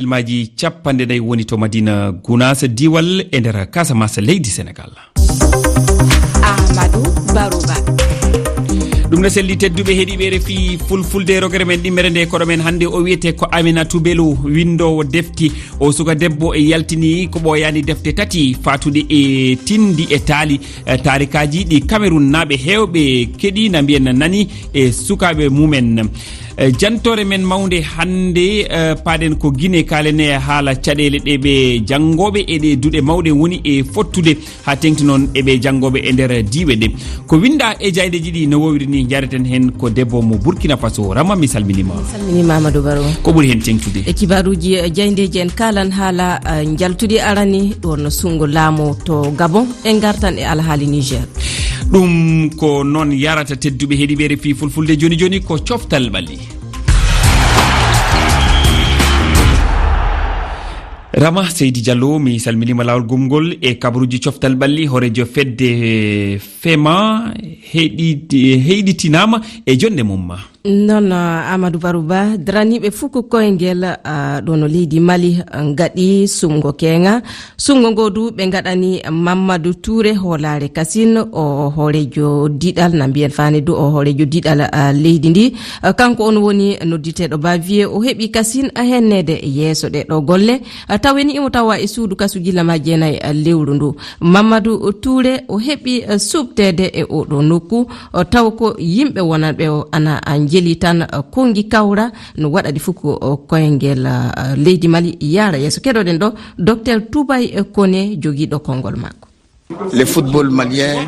Ilmaji cappande nayi woni to Madina Gounass diwal e nder Casamance leydi Sénégal. Amadou Barouba. Ɗum ne selli tedduɓe heeɗiɓe refi fulfulde rogere men ɗimmere nde koɗo men hannde o wiyete ko Aminatou Bello windowo defti o suka debbo e yaltini ko ɓooyani defte tati fatude e tindi e taali tarikaji ɗi Cameroun naaɓe hewɓe keɗina mbiyen nani e sukaɓe mumen. Jantore men mawde hande paɗen ko Guinée kalene haala caɗele ɗe ɓe jangoɓe e ɗe duɗe mawɗe woni e fottude ha tengti noon eɓe jangoɓe e nder diwe ɗe ko winda e jaydeji ɗi no wowiri ni jareten hen ko debbo mo Burkina Faso Rama mi salminima. Salminima Amadou Baro. Ko ɓuri hen tengtude e kibaruji jaydeji en kalan haala jaltuɗi arani ɗon sungo laamu to Gabon e gartan e alhaali Niger. ɗum ko noon yarata tedduɓe heeɗiɓe refi fulfulde joni joni ko coftal ɓalli. Rama Seydi Diallo mi salminima lawol gomgol e kabaruji coftal ɓalli horejo fedde fema heyɗitinama e jonde mum. Non Amadou Barouba draniɓe fuko koyngel ɗono leydi Mali gaɗi sumgo kenga sumgo ngodu ɓe gaɗani Mamadou Touré hoolare Kassine o hoorejo diɗal na mbiyen fani du o hoorejo diɗal leydi ndi kanko on woni nodditeɗo Bavier o heɓi Kassine hennede yeeso ɗe ɗo golle taweni imo tawa e suudu kasu gillama jeenayi lewru ndu Mamadou Touré o heɓi subtede e oɗo nokku taw ko yimɓe wonanɓe o ana jeli tan kongi kawra no waɗaɗi fuko koyngel leydi Mali yara yeeso keɗoɗen ɗo docteur Toubay Kone jogiiɗo konngol makko. Le football malien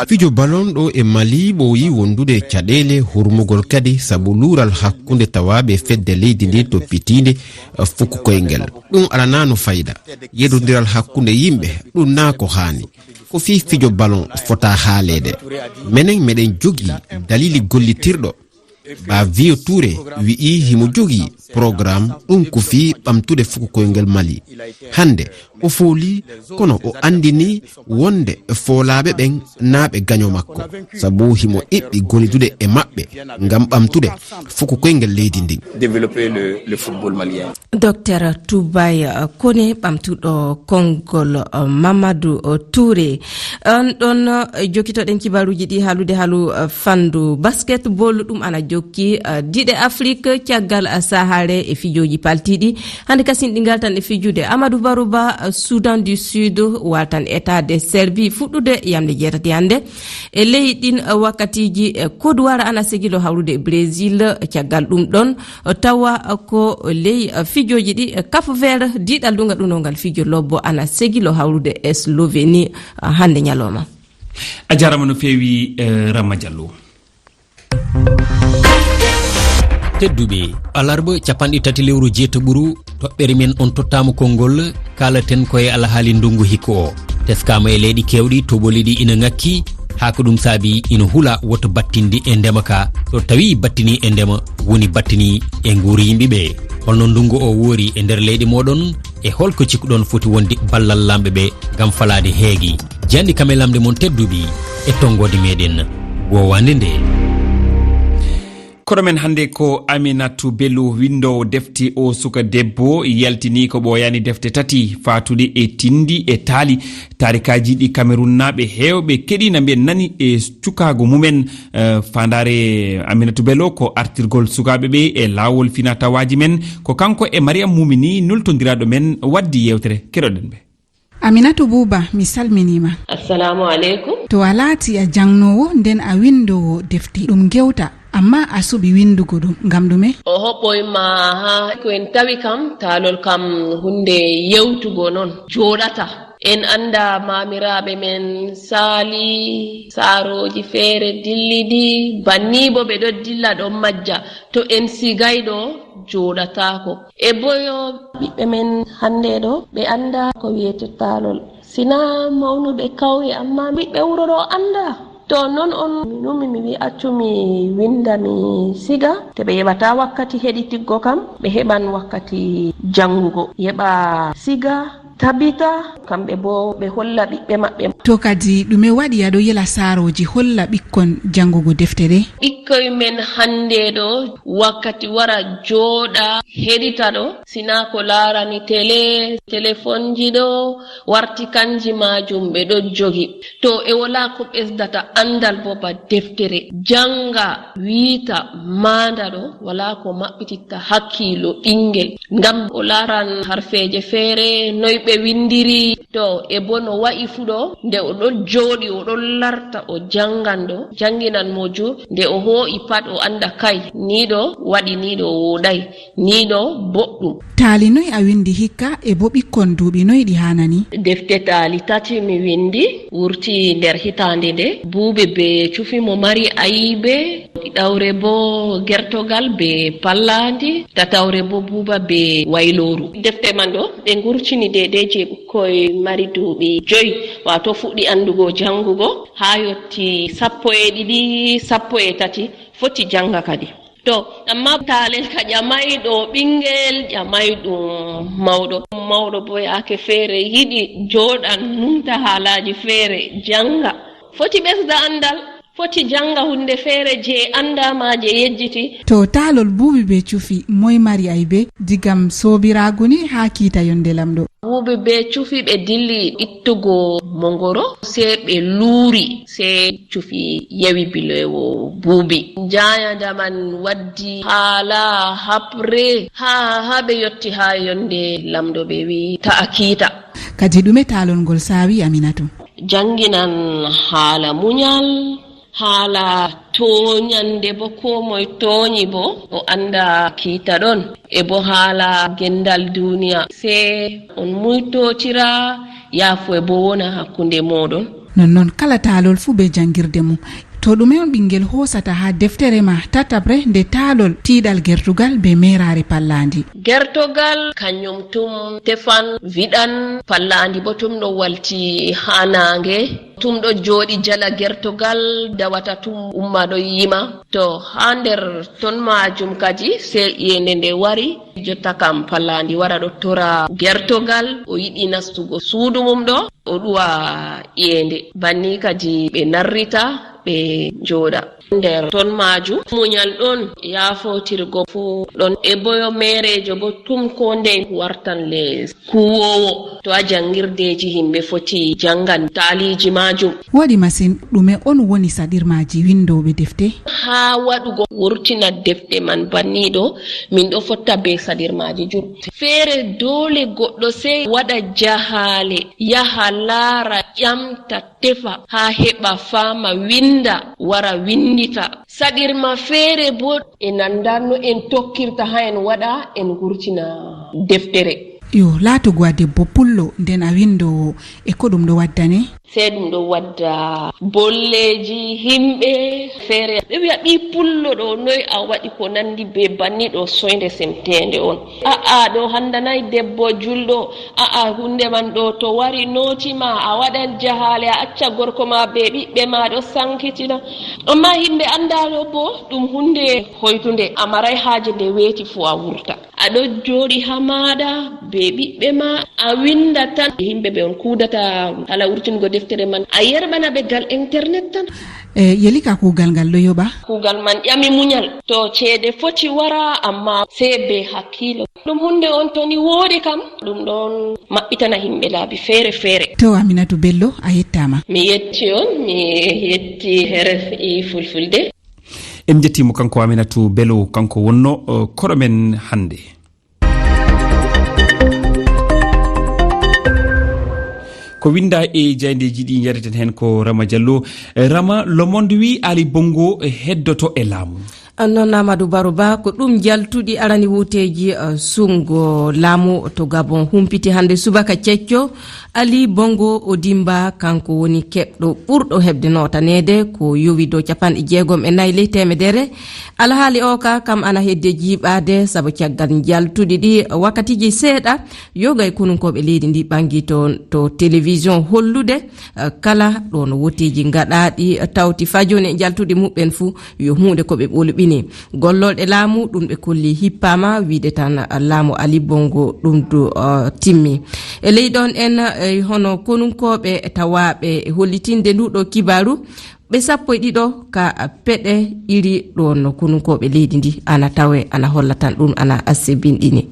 fijo ballon ɗo e Mali ɓooyi wondude caɗele hurmugol kadi sabu luural hakkunde tawaɓe fedde leydi ndi toppitinde fuko koyngel ɗum alanano fayda yedodiral hakkunde yimɓe ɗum na ko haani ko fi fijo ballon fota haalede menen meɗen jogii dalili gollitirɗo Bavier Touré wi'i himo jogii programme ɗum ko fi ɓamtude fuko koyngel Mali hande o fooli kono o andini wonde foolaaɓe ɓen naaɓe gaño makko sabu himo iɓɓi gollidude e maɓɓe ngam ɓamtude fuko koyngel leydi ndin. Développer le football malien. Docteur Toubay Kone ɓamtuɗo konngol Mamadou Touré on ɗon jokkitoɗen kibaruji ɗi haalude haalu fandu basketball ɗum ana jokki diɗe Afrique caggal sahare e fijoji paltiɗi hande kasin ɗi galtan e fijude Amadou Barouba Soudan du Sud waltan état de Serbie fuɗɗude yamde jeetati hande e leyɗin wakkatiji Côte d'Ivoire ana segilo hawrude e Brésil caggal ɗum ɗon tawa ko ley fijoji ɗi Cap Vert diɗal ɗum gaɗunongal fijo lobbo ana segilo hawrude e Slovénie hande ñaloma. A jarama no feewi Rama Diallo. tedduɓe alarba capanɗe tati lewru jeetaɓuru toɓɓere men on tottama konngol kalaten koye alhaali ndungu hikka o teskama e leyɗi kewɗi toɓoliɗi ina ngakki ha ko ɗum saabi ina huula woto battindi e ndema ka so tawi battini e ndema woni battini e nguuru yimɓeɓe holno ndungu o woori e nder leyɗe moɗon e holko cikkuɗon foti wonde ballal lamɓe ɓe gam falade heegui jandi kam e lamde mon tedduɓe e tongode meɗen wowande nde. koɗo men hannde ko Aminatou Bello windowo defti o suka debbo yaltini ko ɓooyani defte tati fatude e tindi e taali tarikaji ɗi Cameroun naaɓe hewɓe keɗina mbiyen nani e cukago mumen fandare Aminatou Bello ko artirgol sukaɓe ɓe e lawol fina tawaji men ko kanko e Mariam Moumini nultodiraɗo men waddi yewtere keɗoɗen ɓe. Aminatou Bouba mi salminima. Assalamu aleykum. To a laati a jangnowo nden a windowo defti ɗum gewta amma a suɓi windugo ɗum ngam ɗume? O hoɓɓoyma ha ko en tawi kam taalol kam hunde yewtugo noon joɗata en anda mamiraɓe men saali saaroji feere dilliɗi banni bo ɓe ɗo dilla ɗon majja to en sigayɗo joɗatako e boyo ɓiɓɓe men hande ɗo ɓe anda ko wiyete taalol sina mawnuɓe kawye amma ɓiɓɓe wuro ɗo anda to non on numi mi wi accu mi winda mi siga te ɓe heɓata wakkati heɗitiggo kam ɓe heɓan wakkati jangugo yeɓa siga tabita kamɓe bo ɓe holla ɓiɓɓe maɓɓe. To kadi ɗume waɗi aɗo yela saaroji holla ɓikkon jangugo deftere? ɓikkoy men hande ɗo wakkati wara jooɗa heɗita ɗo sina ko laarani téléphone ji ɗo warti kanji majum ɓe ɗo jogi. To e wala ko ɓesdata andal bo ba deftere janga wiita manda ɗo wala ko maɓɓititta hakkilo ɓingel ngam o laran harfeje feere noy ɓe windiri to e bo no wa'i fu ɗo nde o ɗon jooɗi o ɗon larta o jangan ɗo janginan mo jo nde o ho'i pat o anda kay ni ɗo waɗi ni ɗo woɗay ni ɗo boɗɗum. Taali noy a windi hikka e bo ɓikkon duuɓi noy ɗi hanani? Defte taali tati mi windi wurti nder hitande nde buube be cufi mo mari ayibe ɗiɗawre bo gertogal be pallandi tatawre bo buuba be wayloru. Defte man ɗo ɓe ngurcini dede je ɓikkoy mari duuɓi 5 wato fuɗɗi andugo jangugo ha yotti 12 13 foti janga kadi. To amma taalel ka ƴamayɗo ɓingel ƴamayɗum mawɗo bo yaake feere yiɗi jooɗan numta haalaji feere janga foti ɓesda andal foti janga hunde feere je andama je yejjiti. To taalol buubi be cufi moy mari aybe digam soobiraguni ha kiita yonde lamɗo? Buubi be cufi ɓe dilli ittugo mongoro se ɓe luuri se cufi yewi bilowo buubi jayada man waddi haala habre ha ɓe yotti ha yonde lamɗo ɓe wi ta'a kiita. Kadi ɗume taalol ngol saawi Aminatu? Janginan haala muñal haala toñande bo ko moye tooñi bo o anda kiita ɗon e bo haala gendal duniya se on muytotira yaafo e bo wona hakkunde moɗon. Nonnon kala taalol fuu be jangirde mum. To ɗume on ɓingel hosata ha deftere ma tatabre nde taalol tiiɗal gertugal be merare pallandi? Gertogal kañum tum tefan viɗan pallandi bo tum ɗo walti ha nange tum ɗo jooɗi jala gertogal dawata tum umma ɗo yima to ha nder ton majum kadi se iyende nde wari jotta kam pallandi wara ɗo tora gertogal o yiɗi nastugo suudu mum ɗo o ɗuwa iyende banni kadi ɓe narrita ɓe jooɗa nder ton majum muñal ɗon yaafotirgo fu ɗon e boyo merejo bo tum ko nde wartan le kuwowo to a jangirdeji himɓe foti jangan taaliji majum. Waɗi masin ɗume on woni saɗirmaji windoɓe defte? Ha waɗugo wurtina defte man banniɗo min ɗo fotta be saɗirmaji jurɗi feere dole goɗɗo sey waɗa jahale yaha laara ƴamta tefa ha heɓa fama winda wara windita saɗirma feere bo e nandanno en tokkirta ha en waɗa en gurtina deftere. Yo laatugo a debbo pullo nden a windowo e ko ɗum ɗo waddane? Sey ɗum ɗo wadda bolleji himɓe feere ɓe wiya ɓi pullo ɗo noy a waɗi ko nandi be banni ɗo soyde semtende on ɗo handanayi debbo julɗo hunde man ɗo to wari notima a waɗan jahale a acca gorko ma be ɓiɓɓe ma ɗo sankitina amma himɓe andano bo ɗum hunde hoytunde amaray haaje nde weeti fu a wurta aɗo jooɗi ha maɗa be ɓiɓɓe ma a winda tan himɓe ɓe on kuudata hala wurtingo deftere man a yerɓana ɓe gal internet tan. Yelika kuugal ngal ɗo yoɓa? Kuugal man ƴami muñal to ceede foti wara amma sey be hakkilo ɗum hunde on to ni woodi kam ɗum ɗon maɓɓitana himɓe laabi feere feere. To Aminatu Bello a yettama. Mi yetti on mi yetti RFI Fulfulde. En jettimo kanko Aminatu Bello kanko wonno koɗo men hannde. Ko winda e jayndeji ɗi jareten hen ko Rama Diallo. Rama, Le Monde wi Ali Bongo heddoto e laamu. Non Amadou Barouba ko ɗum jaltuɗi arani wuteji sungo laamu to Gabon humpiti hande subaka cecco Ali Bongo Odimba kanko woni keɓɗo ɓurɗo hebde notanede ko yowi dow 64 ley temedere alhaali o ka kam ana hedde jiiɓade saabu caggal jaltuɗi ɗi wakkatiji seeɗa yogay konunkoɓe leydi ndi ɓangi to télévision hollude kala ɗon woteji gaɗaɗi tawti fajoni jaltuɗi muɓɓen fuu yo hunde koɓe ɓolɓini fiɗɗini. Gollorɗe laamu ɗum ɓe kolli hippama wiide tan laamu Ali Bongo ɗum du timmi. E leyɗon en hono konunkoɓe tawaɓe hollitinde nduɗo kibaru ɓe 12 ka peɗe iri ɗon konunkoɓe leydi ndi ana tawe ana holla tan ɗum ana sebinɗini.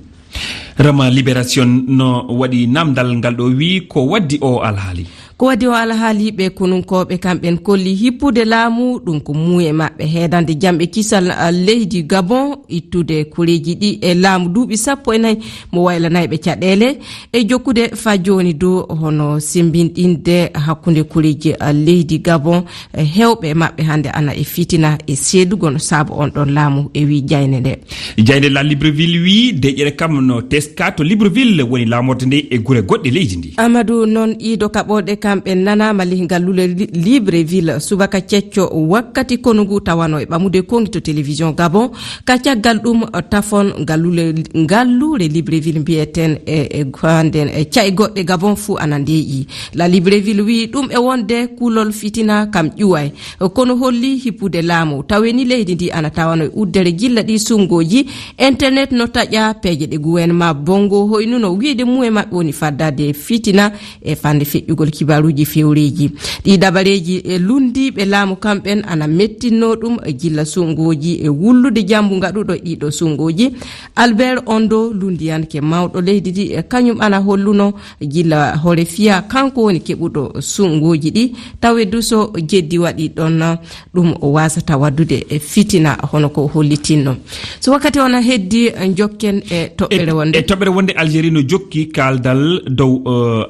Rama Libération no waɗi namdal ngal ɗo wi ko waddi o alhaali. Ko waddi o alhaali ɓe konunkoɓe kamɓen kolli hippude laamu ɗum ko muye maɓɓe heedande jamɓe kisal leydi Gabon ittude kureji ɗi e laamu duuɓi 14 mo waylanayɓe caɗele e jokkude fa joni dow hono simbinɗinde hakkude kureji leydi Gabon hewɓe maɓɓe hande ana e fitina e seedugo no saabu on ɗon laamu e wi jayne nde. Jayne la Libreville wi deƴƴere kam no teska to Libreville woni laamorde nde e gure goɗɗe leydi ndi. Amadou noon iido kaɓoɗe kamɓe nanama ngallule Libreville subaka cecco wakkati konungu tawano e ɓamude kongi to télévision Gabon ka caggal ɗum tafon ngallure Libreville mbiyeten e handen e cae goɗɗe Gabon fuu ana ndeyi. La Libreville wi ɗum e wonde kulol fitina kam ƴuway kono holli hippude laamu taweni leydi ndi ana tawano e uddere gilla ɗi sungoji internet no taƴa peeje ɗe gouvernement bongo hoynu no wiide muye maɓɓe woni faddade fitina e fande feƴƴugol kibaruji fewreji. Ɗi dabareji e lundiɓe laamu kamɓen ana mettinno ɗum gilla sungoji e wullude jambu ngaɗuɗo ɗiɗo sungoji. Albert Ondo lundiyanke mawɗo leydi ndi e kañum ana holluno gilla hoore fiya kanko woni keɓuɗo sungoji ɗi tawe duso jeddi waɗi ɗon ɗum wasata waddude e fitina hono ko hollitinno. So wakkati ona heddi jokken e toɓɓere wonde. E toɓɓere wonde Algérie no jokki kaldal dow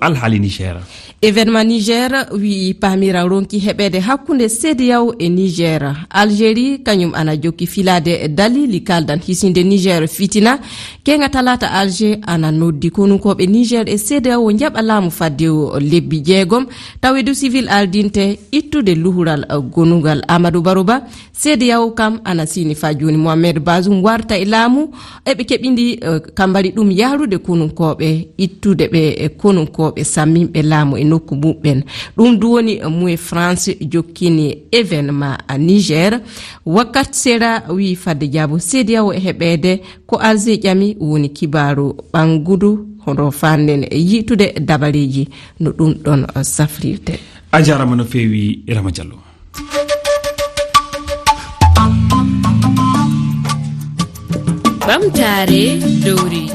alhaali Niger. Événement Niger wi pamira ronki heɓede hakkunde CEDEAO e Niger. Algérie kañum ana jokki filade dalili kaldan hisinde Niger fitina kenga talata Alger ana noddi konunkoɓe Niger e CEDEAO jaɓa laamu faddewo lebbi 6 tawedu civil aldinte ittude luhural gonugal. Amadou Barouba CEDEAO kam ana sini fa joni Mohamed Bazoum warta e laamu eɓe keɓindi kambari ɗum yarude konunkoɓe ittude ɓe konunkoɓe samminɓe laamu e nokku muɓɓen. ɗum du woni muye France jokkini événement a Niger wakkati sera wi fadde jaabo CEDEAO e heɓede ko Alger ƴami woni kibaru ɓangudu hono fanden yitude dabareji no ɗum ɗon safrirte. A jarama no fewi Rama Diallo. Ɓamtare dowri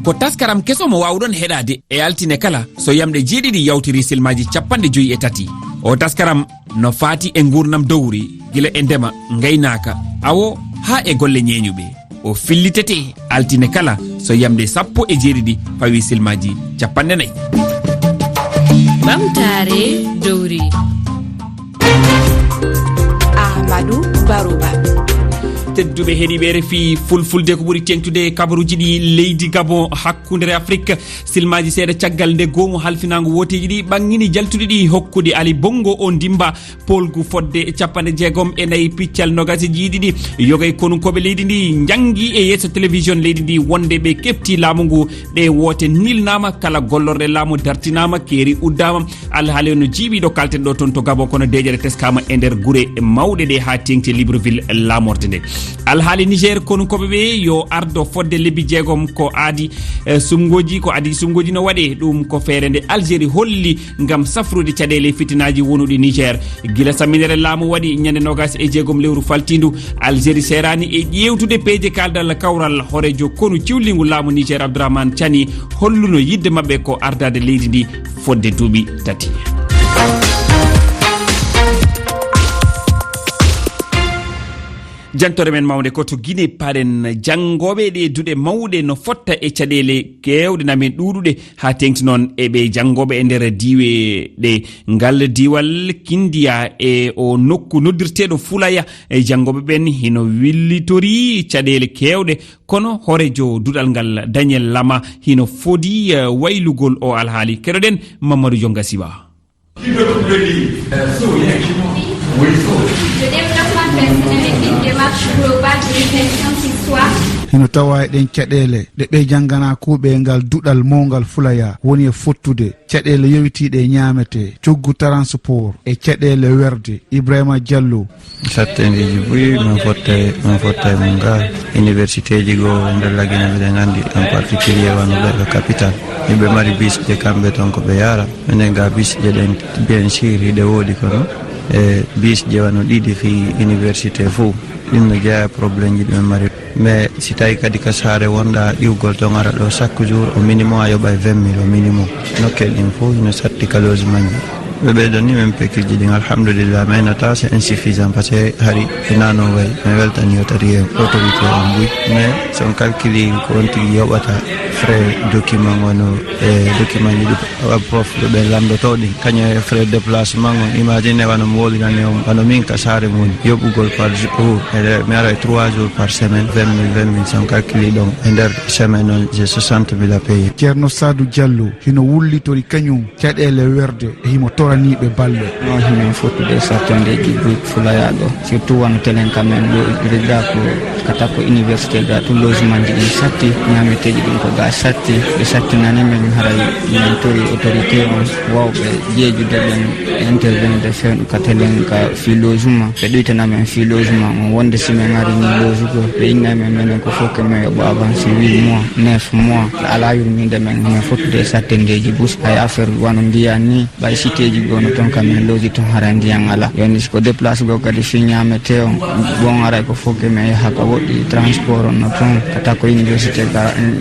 ko taskaram keso mo wawɗon heɗade e altine kala so yamɗe 7 yawtiri silmaji 53 o taskaram no faati e gurnam dowri gila e ndema gaynaka awo ha e golle ñeñuɓe o fillitete altine kala so yamɗe 17 fawi silmaji 40. ɓamtare dowri Ahmadou Barouba. tedduɓe heeɗiɓe refi fulfulde ko ɓuuri tengtude kabaruji ɗi leydi Gabon hakkudere Afrique silmaji seeɗa caggal nde goomu halfinago woteji ɗi ɓangini jaltuɗi ɗi hokkude Ali Bongo o dimba polgu fodde 64 piccal nogasiji ɗiɗi yogay konunkoɓe leydi ndi jangi e yesso télévision leydi ndi wonde ɓe kefti laamu ngu ɗe woote nilnama kala gollorɗe laamu dartinama keeri uddama alhaali no jiiɓiɗo kalten ɗo toon to Gabon kono deƴere teskama e nder guure mawɗe ɗe ha tengti Libreville laamorde nde. Alhaali Niger konunkoɓe ɓe yo ardo fodde lebbi 6 ko aadi sumgoji ko adi sumgoji no waɗe ɗum ko feere nde Algérie holli gam safrude caɗele fitinaji wonuɗi Niger gila samminere laamu waɗi ñande 26 lewru faltindu Algérie serani e ƴewtude peeje kaldal kawral horejo konu ciwligu laamu Niger Abdourahmane Tiani holluno yidde mabɓe ko ardade leydi ndi fodde duuɓi 3. jantore men mawde ko to Guinée paren jangoɓe ɗe duɗe mawɗe no fotta e caɗele kewɗe namen ɗuɗuɗe ha tengti noon eɓe jangoɓe e nder diwe ɗe ngal diwal Kindia e o nokku noddirteɗo Fulaya e jangoɓe ɓen hino willitori caɗele kewɗe kono horejo duɗal ngal Daniel Lama hino fodi waylugol o alhaali keɗoɗen Mamadou Jonga Siba. Le développement personnel est une démarche globale de réflexion sur soi hino tawa ɗen caɗele ɗe ɓe jangana kuuɓe ngal duɗal mawgal fulaya woni e fottude caɗele yowitiɗe ñamete coggu transport e caɗele werde. Ibrahima Diallo. sattendeji ɓuyi min fotta e mum ga université ji goo nder lagine mbiɗen andi en particulier wanoɗo ɓe capital yimɓe mari bis je kamɓe ton ko ɓe yara minen ga bis je ɗen bien sûr hiɗe woodi kono e bis je wano ɗiɗi fi université fou ɗin no jeeya probléme ji ɗumen mari mais si tawi kadi ka saare wonɗa ɗiwgol ton ara ɗo chaque jour au minimum a yoɓa 20 000 au minimum nokkel ɗin fof ino satti ka logement ji ɓe ɓeydonni men pekirji ɗin alhamdulillah mainata c'est insuffisant par ce que hari nano way mi weltani yo tati autorité en ɓuy mais son calculi ko on tigui yoɓata frais document wono e document ji ɗi prof ɗo ɓe lamdoto ɗin kañum e frais déplacement on imagine wano mi wolidani on wano min ka saare mum yoɓugol par jour mi ara 3 jours par semaine 20 000 son calculi ɗon e nder semaine on j'ai 60 000 à payer. Ceerno Sadou Diallo hino wullitori kañum caɗele werde e himo toraniɓe balle. no himin fottude sattondeji fulaya ɗo surtout wano telen kamen ɗo reda ko kata ko université ga tout logement ji ɗin satti ñameteji ɗin ko ga satti ɓe sattinani men haray min tori autorité on wawɓe jeejude ɓen intervenir fewɗo ka telen ka fi logement ɓe ɗoytanamen fi logement on wonde simen ari ni lojugo ɓe innamen menen ko fof que men yoɓo avancé 8 mois 9 mois ala yurminde men min fottude sattendeji bus hay affaire wano mbiya ni ɓay cité ji gono ton kamen loji ton hara ndiyan ala yoni ko déplace go kadi fi ñamete on bon aray ko fof que men yaha ka woɗɗi transport on no ton kata ko université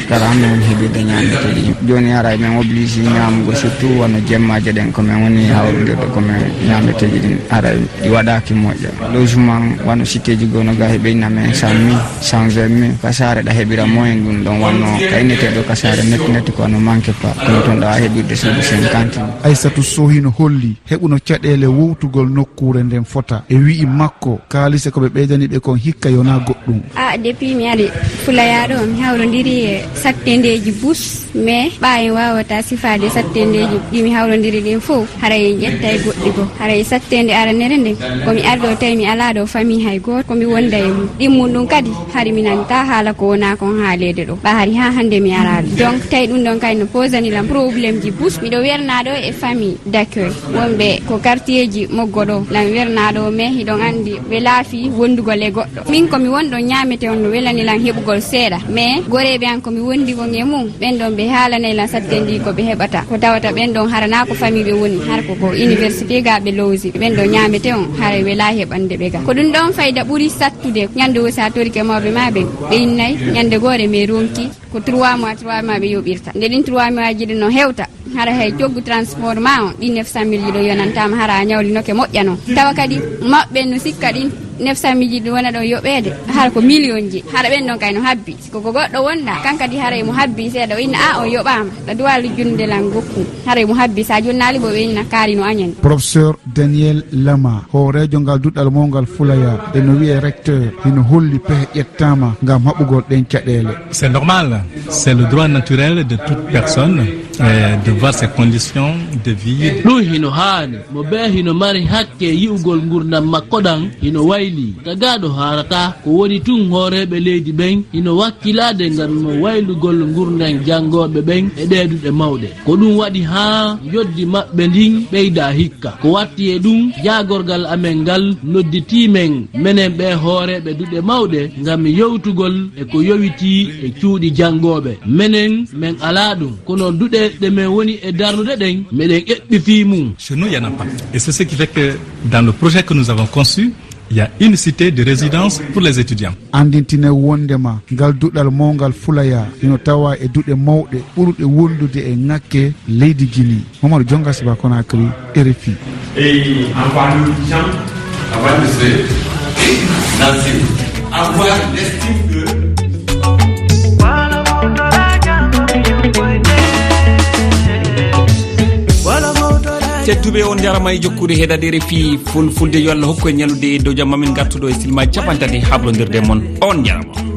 karame on heɓirde ñameteji joni aray men obligé ñamugo surtout wano jemmaje ɗen komin woni hawrodirde komin ñameteji ɗin aray ɗi waɗaki moƴƴa logement wano cité ji gono ga heɓeyna men 100 000 120 000 kasare ɗa heɓira moyen ɗum ɗon wanno kayneteɗo kasare netti ko no manque pas kono ton ɗa heɓirde suudu 50 Aissatou Sow hino holli heɓuno caɗele wowtugol nokkure nden fota e wi'i makko kaalise koɓe ɓeydani ɓe kon hikka yona goɗɗum. Depuis mi ari fulayaɗo mi hawrodiri e sattendeji bus mais ɓawi wawata sifade sattendeji ɗi mi hawrodiri ɗin fof haray ƴetta e goɗɗi go haray sattende aranere nde komi ari ɗo tawi mi ala ɗo famille hay goto komi wonda e mum ɗimmum ɗum kadi hari mi nanta haala ko wona kon haalede ɗo ɓa hari ha hande mi araɗo donc tawi ɗum ɗon kadi no posanilam probléme ji bus miɗo wernaɗo e famille d' accueil wonɓe ko quartier ji moggo ɗo lami wernaɗo mais hiɗon andi ɓe laafi wondugol e goɗɗo min komi wonɗon ñamete on no welanilan heɓugol seeɗa mais goreɓe an komi wondi kon e mum ɓen ɗon ɓe haalanaylan sattendi ko ɓe heɓata ko tawata ɓen ɗon harana ko famille ɓe woni har koko université ga ɓe lowsi ɓen ɗon ñamete on hara wela heɓande ɓe ga ko ɗum ɗon fayda ɓuuri sattude ñande o sa torike mawɓe ma ɓe innayyi ñande goore mi ronki ko 3 mois ɓe yoɓirta nde ɗin 3 mois ji ɗi no hewta hara hay joggu transport ma on ɗi 900 000 ji ɗo yonantama hara a ñawlinoke moƴƴa noon tawa kadi maɓɓe no sikka ɗin 900 000 ji ɗi wona ɗo yoɓede hara ko million ji hara ɓen ɗon kay no habbi koko goɗɗo wonda kankadi haray mo habbi seeɗa o inna o yoɓama ɗa duwa lujjunde lan gokku haray mo habbi sa jonnali bo ɓe inna kaari no añani. Professeur Daniel Lama hoorejo ngal duɗɗal mawgal fulaya e no wiye recteur hino holli pehe ƴettama ngam haɓugol ɗen caɗele. C'est normal, c'est le droit naturel de toute personne de voir ses conditions de vie. ɗum hino haani mo ɓe hino mari hakke yi'ugol gurdam makko ɗan hino wayli tagaɗo harata ko woni tun hooreɓe leydi ɓen hino wakkilade ngam mo waylugol gurdan jangoɓe ɓen e ɗeɗuɗe mawɗe ko ɗum waɗi ha yoddi maɓɓe ndin ɓeyda hikka ko watti e ɗum jagorgal amen ngal nodditimen menen ɓe hooreɓe duɗe mawɗe ngam yewtugol e ko yowiti e cuuɗi jangoɓe menen men ala ɗum kono duɗe ɗe men woni e darnude ɗen meɗen eɓɓifi mum. Chez nous, il y en a pas. Et c'est ce qui fait que dans le projet que nous avons conçu, il y a une cité de résidence pour les étudiants. Andintine wondema ngal duɗal mawgal fulaya ino tawa e duɗe mawɗe ɓurɗe wondude e ŋakke leydi Guinée. Mamadou Dionga Siba Conakry, RFI. Et en parlant du gens, avant de se avoir l'estime que tedduɓe on jarama e jokkude heɗade RFI fulfulde yo Allah hokku en ñalude e dow jamma min gartuɗo e silmaji capantati hablodirde moon on jarama.